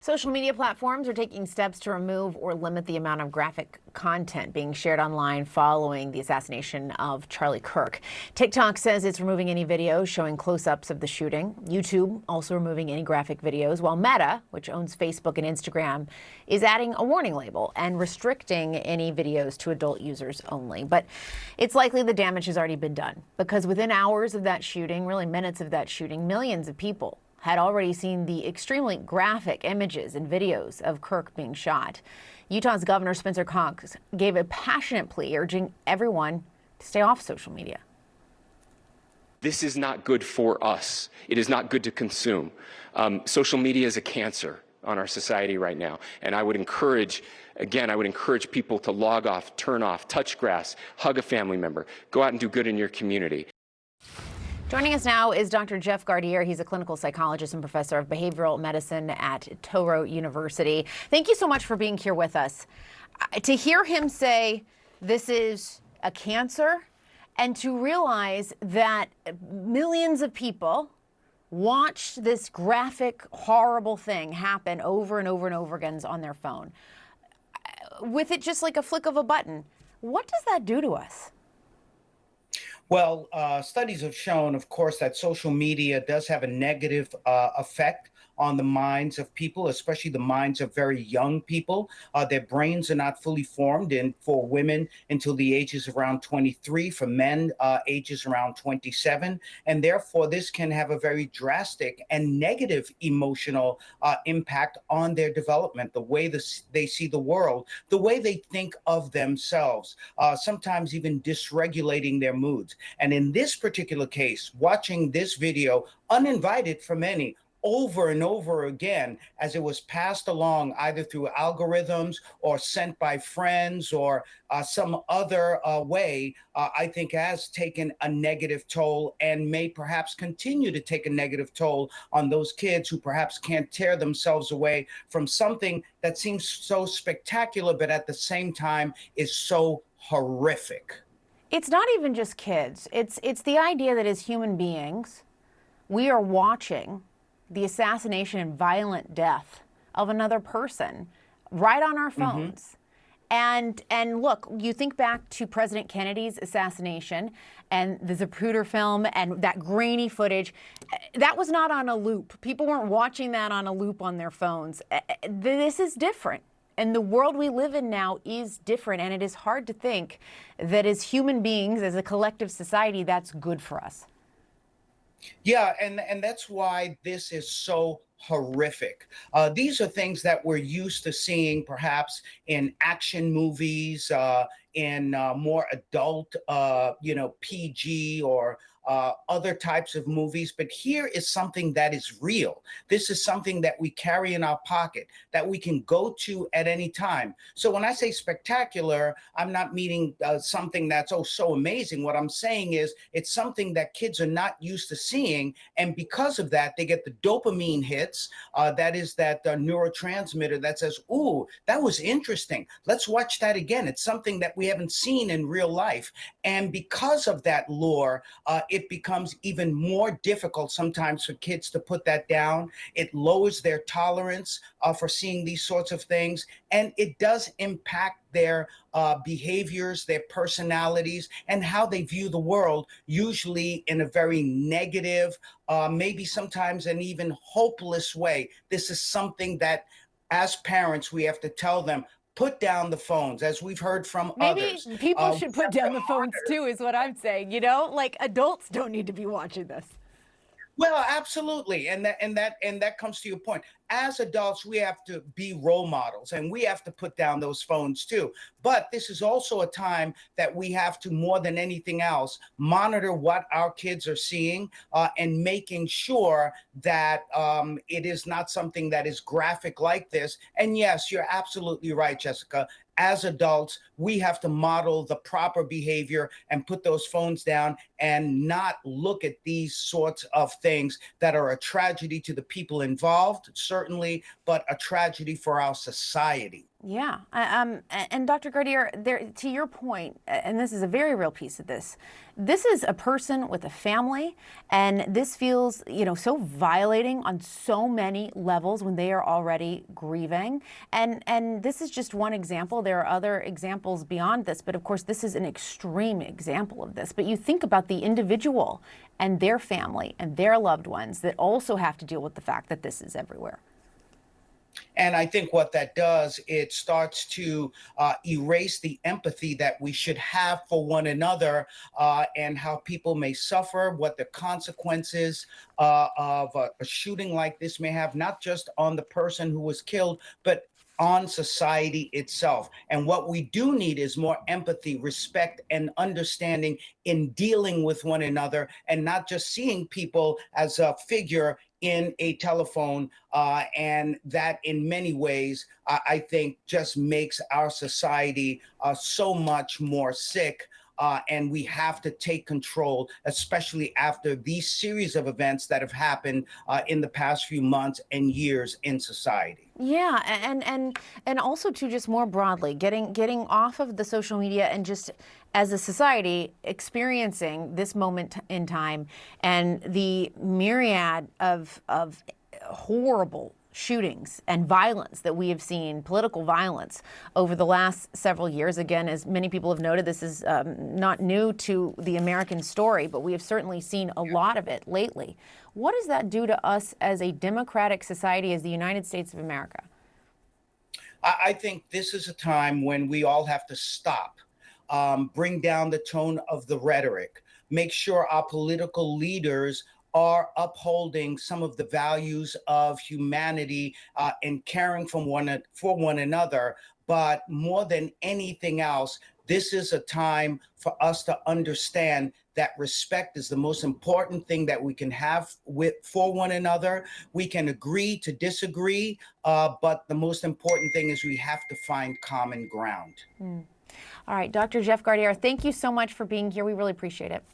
Social media platforms are taking steps to remove or limit the amount of graphic content being shared online following the assassination of Charlie Kirk. TikTok says it's removing any videos showing close-ups of the shooting. YouTube also removing any graphic videos, while Meta, which owns Facebook and Instagram, is adding a warning label and restricting any videos to adult users only. But it's likely the damage has already been done, because within hours of that shooting, really minutes of that shooting, millions of people had already seen the extremely graphic images and videos of Kirk being shot. Utah's Governor Spencer Cox gave a passionate plea urging everyone to stay off social media. This is not good for us. It is not good to consume. Social media is a cancer on our society right now. And I would encourage people to log off, turn off, touch grass, hug a family member, go out and do good in your community. Joining us now is Dr. Jeff Gardere. He's a clinical psychologist and professor of behavioral medicine at Touro University. Thank you so much for being here with us. To hear him say this is a cancer, and to realize that millions of people watched this graphic, horrible thing happen over and over and over again on their phone, with it just like a flick of a button, what does that do to us? Well, studies have shown, of course, that social media does have a negative effect on the minds of people, especially the minds of very young people. Their brains are not fully formed, and for women until the ages around 23, for men ages around 27. And therefore, this can have a very drastic and negative emotional impact on their development, the way they see the world, the way they think of themselves, sometimes even dysregulating their moods. And in this particular case, watching this video, uninvited for many, over and over again, as it was passed along either through algorithms or sent by friends or some other way, I think has taken a negative toll and may perhaps continue to take a negative toll on those kids who perhaps can't tear themselves away from something that seems so spectacular, but at the same time is so horrific. It's not even just kids. It's the idea that as human beings, we are watching the assassination and violent death of another person right on our phones. And look, you think back to President Kennedy's assassination and the Zapruder film and that grainy footage, that was not on a loop. People weren't watching that on a loop on their phones. This is different. And the world we live in now is different, and it is hard to think that as human beings, as a collective society, that's good for us. Yeah, and that's why this is so horrific. These are things that we're used to seeing perhaps in action movies, in more adult, PG or other types of movies. But here is something that is real. This is something that we carry in our pocket, that we can go to at any time. So when I say spectacular, I'm not meaning something that's so amazing. What I'm saying is it's something that kids are not used to seeing. And because of that, they get the dopamine hits. That is that neurotransmitter that says, ooh, that was interesting. Let's watch that again. It's something that we haven't seen in real life. And because of that lure, it becomes even more difficult sometimes for kids to put that down. It lowers their tolerance for seeing these sorts of things, and it does impact their behaviors, their personalities, and how they view the world, usually in a very negative, maybe sometimes an even hopeless way. This is something that, as parents, we have to tell them, put down the phones, as we've heard from others. Maybe people should put down the phones too, is what I'm saying. Like adults don't need to be watching this. Well, absolutely. And that comes to your point. As adults, we have to be role models, and we have to put down those phones too. But this is also a time that we have to, more than anything else, monitor what our kids are seeing and making sure that it is not something that is graphic like this. And yes, you're absolutely right, Jessica. As adults, we have to model the proper behavior and put those phones down and not look at these sorts of things that are a tragedy to the people involved, certainly, but a tragedy for our society. Yeah, and Dr. Gardier, there, to your point, and this is a very real piece of this. This is a person with a family, and this feels, so violating on so many levels when they are already grieving. And this is just one example. There are other examples beyond this, but of course, this is an extreme example of this. But you think about the individual and their family and their loved ones that also have to deal with the fact that this is everywhere. And I think what that does, it starts to erase the empathy that we should have for one another, and how people may suffer, what the consequences of a shooting like this may have, not just on the person who was killed, but on society itself. And what we do need is more empathy, respect, and understanding in dealing with one another, and not just seeing people as a figure in a telephone. And that in many ways, I think just makes our society so much more sick. And we have to take control, especially after these series of events that have happened in the past few months and years in society. Yeah, and also too, just more broadly, getting off of the social media and just as a society experiencing this moment in time and the myriad of horrible shootings and violence that we have seen, political violence over the last several years. Again, as many people have noted, this is not new to the American story, but we have certainly seen a lot of it lately. What does that do to us as a democratic society, as the United States of America? I think this is a time when we all have to stop, bring down the tone of the rhetoric, make sure our political leaders are upholding some of the values of humanity and caring for one another. But more than anything else, this is a time for us to understand that respect is the most important thing that we can have for one another. We can agree to disagree, but the most important thing is we have to find common ground. All right, Dr. Jeff Gardier, thank you so much for being here. We really appreciate it.